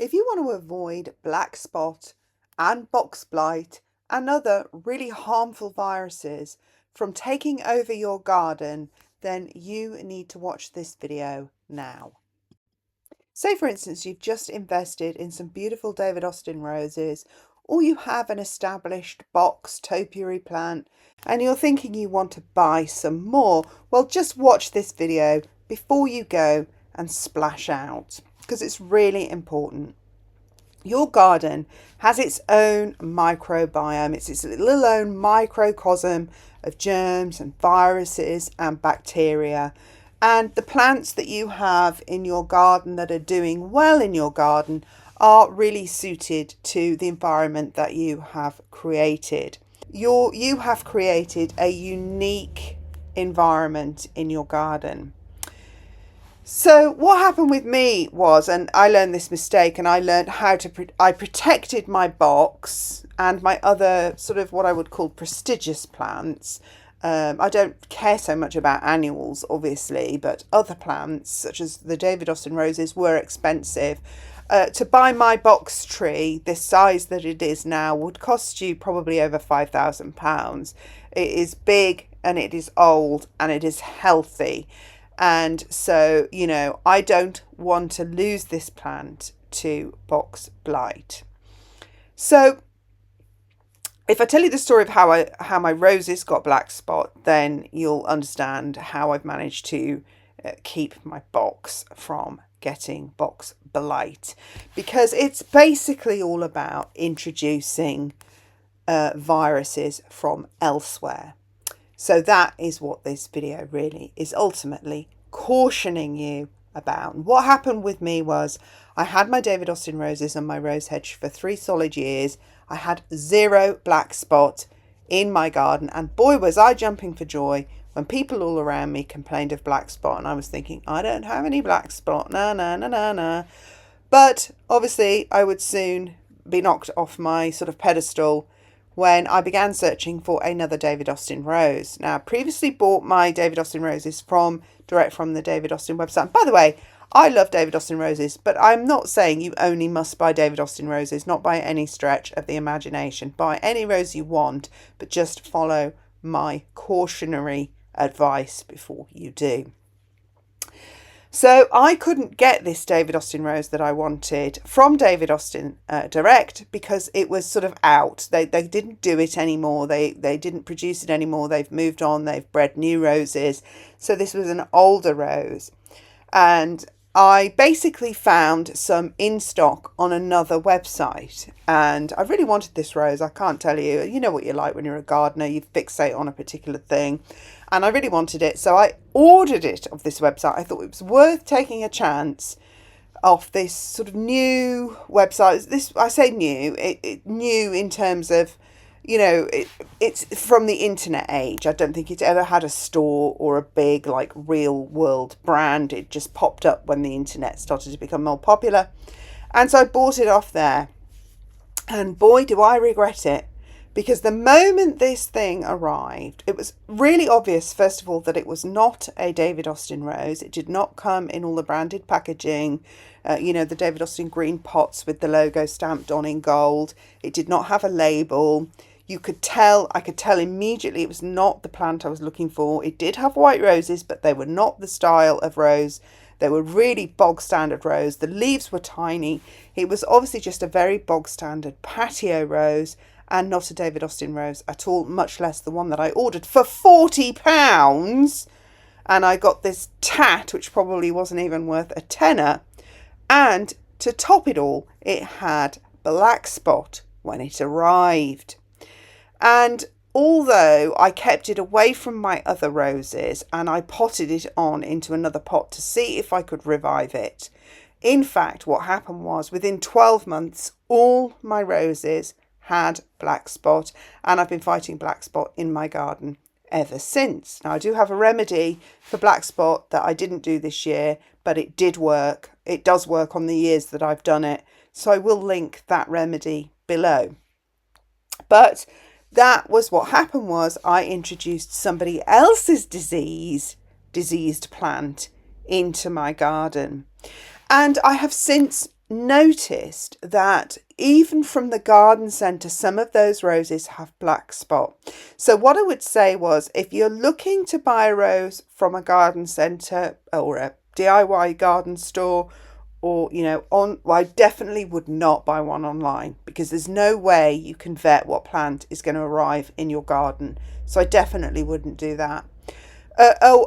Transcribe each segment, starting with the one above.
If you want to avoid black spot and box blight and other really harmful viruses from taking over your garden, then you need to watch this video now. Say, for instance, you've just invested in some beautiful David Austin roses, or you have an established box topiary plant and you're thinking you want to buy some more. Well, just watch this video before you go and splash out, because it's really important. Your garden has its own microbiome. It's its little own microcosm of germs and viruses and bacteria. And the plants that you have in your garden that are doing well in your garden are really suited to the environment that you have created. You have created a unique environment in your garden. So what happened with me was, and I learned this mistake, and I learned how to, I protected my box and my other sort of what I would call prestigious plants. I don't care so much about annuals, obviously, but other plants, such as the David Austin roses, were expensive. To buy my box tree, this size that it is now, would cost you probably over £5,000. It is big and it is old and it is healthy. And so, I don't want to lose this plant to box blight. So if I tell you the story of how my roses got black spot, then you'll understand how I've managed to keep my box from getting box blight, because it's basically all about introducing viruses from elsewhere. So that is what this video really is ultimately cautioning you about. What happened with me was I had my David Austin roses on my rose hedge for 3 solid years. I had 0 black spot in my garden, and boy was I jumping for joy when people all around me complained of black spot, and I was thinking, I don't have any black spot, nah. But obviously I would soon be knocked off my sort of pedestal when I began searching for another David Austin rose. Now, I previously bought my David Austin roses direct from the David Austin website. By the way, I love David Austin roses, but I'm not saying you only must buy David Austin roses, not by any stretch of the imagination. Buy any rose you want, but just follow my cautionary advice before you do. So I couldn't get this David Austin rose that I wanted from David Austin direct, because it was sort of out. They didn't do it anymore. They didn't produce it anymore. They've moved on. They've bred new roses. So this was an older rose. And I basically found some in stock on another website. And I really wanted this rose. I can't tell you. You know what you're like when you're a gardener. You fixate on a particular thing. And I really wanted it, so I ordered it off this website. I thought it was worth taking a chance off this sort of new website. This, I say new, it new in terms of, it's from the internet age. I don't think it ever had a store or a big, like, real world brand. It just popped up when the internet started to become more popular. And so I bought it off there. And boy, do I regret it. Because the moment this thing arrived, it was really obvious, first of all, that it was not a David Austin rose. It did not come in all the branded packaging, the David Austin green pots with the logo stamped on in gold. It did not have a label. I could tell immediately it was not the plant I was looking for. It did have white roses, but they were not the style of rose. They were really bog standard rose. The leaves were tiny. It was obviously just a very bog standard patio rose, and not a David Austin rose at all, much less the one that I ordered for £40. And I got this tat, which probably wasn't even worth a tenner. And to top it all, it had black spot when it arrived. And although I kept it away from my other roses and I potted it on into another pot to see if I could revive it, in fact, what happened was within 12 months, all my roses had black spot, and I've been fighting black spot in my garden ever since. Now, I do have a remedy for black spot that I didn't do this year, but it did work. It does work on the years that I've done it, so I will link that remedy below. But that was what happened, was I introduced somebody else's diseased plant into my garden. And I have since noticed that even from the garden centre, some of those roses have black spot. So what I would say was, if you're looking to buy a rose from a garden centre or a DIY garden store, or well, I definitely would not buy one online, because there's no way you can vet what plant is going to arrive in your garden. So I definitely wouldn't do that.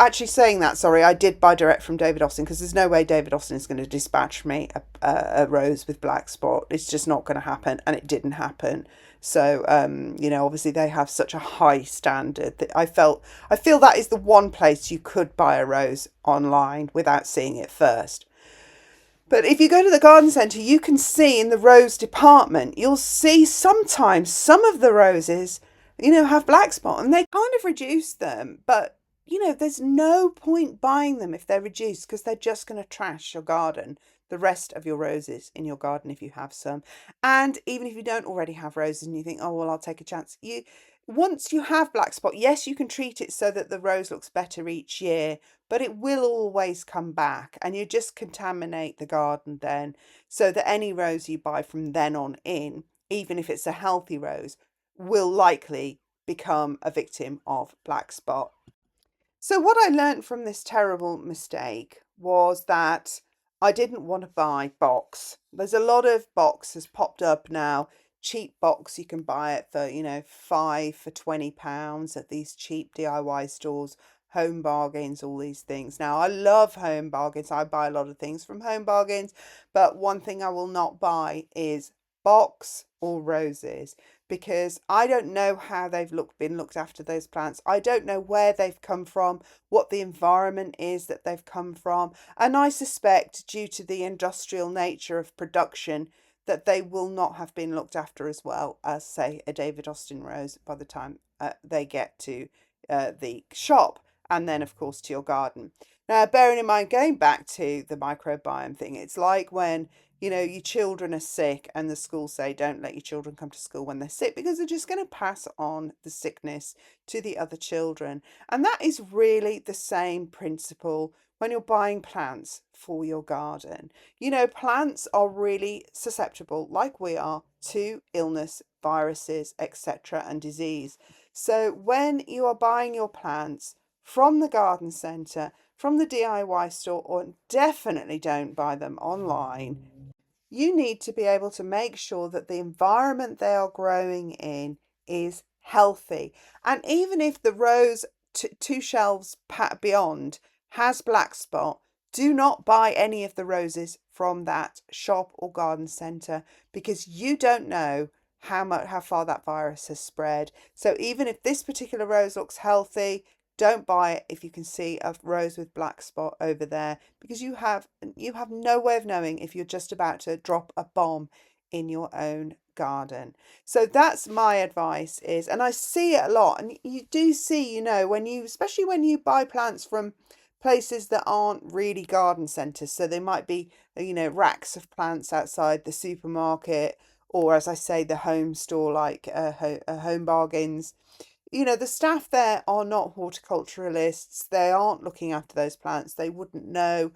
Actually, saying that, sorry, I did buy direct from David Austin, because there's no way David Austin is going to dispatch me a rose with black spot. It's just not going to happen, and it didn't happen. So, obviously they have such a high standard that I feel that is the one place you could buy a rose online without seeing it first. But if you go to the garden centre, you can see in the rose department, you'll see sometimes some of the roses, have black spot, and they kind of reduce them. But, there's no point buying them if they're reduced, because they're just going to trash your garden, the rest of your roses in your garden if you have some. And even if you don't already have roses and you think, oh, well, I'll take a chance. Once you have black spot, yes, you can treat it so that the rose looks better each year, but it will always come back, and you just contaminate the garden then, so that any rose you buy from then on in, even if it's a healthy rose, will likely become a victim of black spot. So what I learned from this terrible mistake was that I didn't want to buy box. There's a lot of boxes popped up now. Cheap box, you can buy it for, 5 for £20 at these cheap DIY stores, Home Bargains, all these things. Now, I love Home Bargains. I buy a lot of things from Home Bargains, but one thing I will not buy is box or roses, because I don't know how they've been looked after, those plants. I don't know where they've come from, what the environment is that they've come from, and I suspect, due to the industrial nature of production, that they will not have been looked after as well as, say, a David Austin rose by the time they get to the shop, and then, of course, to your garden. Now, bearing in mind, going back to the microbiome thing, it's like when your children are sick and the schools say don't let your children come to school when they're sick, because they're just going to pass on the sickness to the other children. And that is really the same principle when you're buying plants for your garden. Plants are really susceptible, like we are, to illness, viruses, etc., and disease. So when you are buying your plants from the garden centre, from the DIY store, or definitely don't buy them online, you need to be able to make sure that the environment they are growing in is healthy. And even if the rose two shelves beyond has black spot, do not buy any of the roses from that shop or garden centre, because you don't know how far that virus has spread. So even if this particular rose looks healthy, don't buy it if you can see a rose with black spot over there, because you have no way of knowing if you're just about to drop a bomb in your own garden. So that's my advice is, and I see it a lot, and you do see, especially when you buy plants from places that aren't really garden centres, so they might be, racks of plants outside the supermarket, or, as I say, the home store, like Home Bargains. The staff there are not horticulturalists. They aren't looking after those plants. They wouldn't know,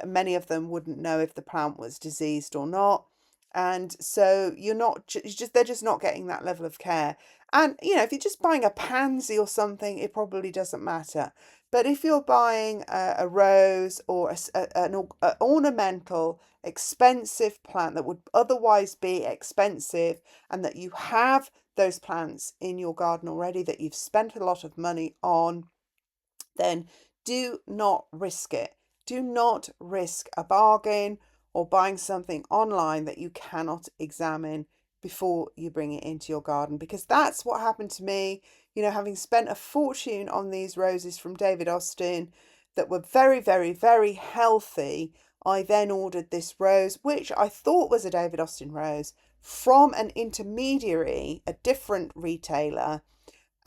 many of them wouldn't know if the plant was diseased or not. And so they're just not getting that level of care. And, if you're just buying a pansy or something, it probably doesn't matter. But if you're buying a rose or an ornamental, expensive plant that would otherwise be expensive, and that you have those plants in your garden already that you've spent a lot of money on, then do not risk it. Do not risk a bargain or buying something online that you cannot examine before you bring it into your garden, because that's what happened to me. Having spent a fortune on these roses from David Austin that were very, very, very healthy, I then ordered this rose, which I thought was a David Austin rose, from an intermediary, a different retailer,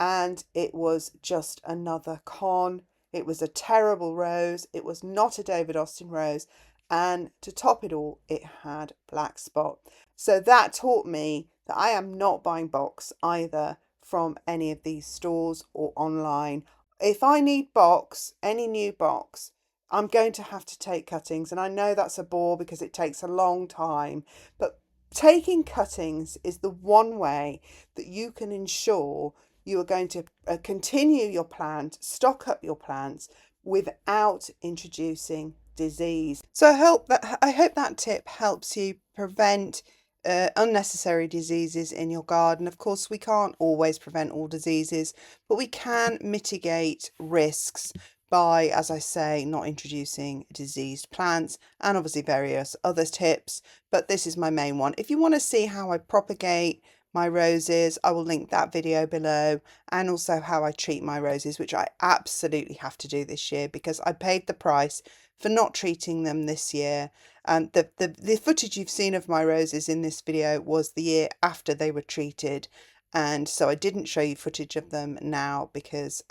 and it was just another con. It was a terrible rose. It was not a David Austin rose. And to top it all, it had black spot. So that taught me that I am not buying box either from any of these stores or online. If I need box, any new box, I'm going to have to take cuttings, and I know that's a bore because it takes a long time, but taking cuttings is the one way that you can ensure you are going to continue your plant, stock up your plants without introducing disease. So I hope that tip helps you prevent unnecessary diseases in your garden. Of course, we can't always prevent all diseases, but we can mitigate risks by, as I say, not introducing diseased plants, and obviously various other tips, but this is my main one. If you want to see how I propagate my roses, I will link that video below, and also how I treat my roses, which I absolutely have to do this year because I paid the price for not treating them this year. And the footage you've seen of my roses in this video was the year after they were treated, and so I didn't show you footage of them now because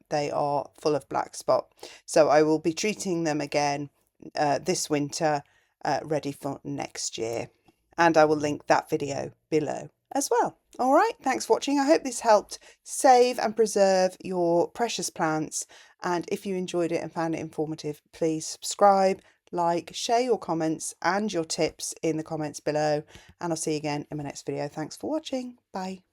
they are full of black spot. So I will be treating them again this winter, ready for next year, and I will link that video below as well. All right, thanks for watching. I hope this helped save and preserve your precious plants, and if you enjoyed it and found it informative, please subscribe, like, share your comments and your tips in the comments below, and I'll see you again in my next video. Thanks for watching. Bye.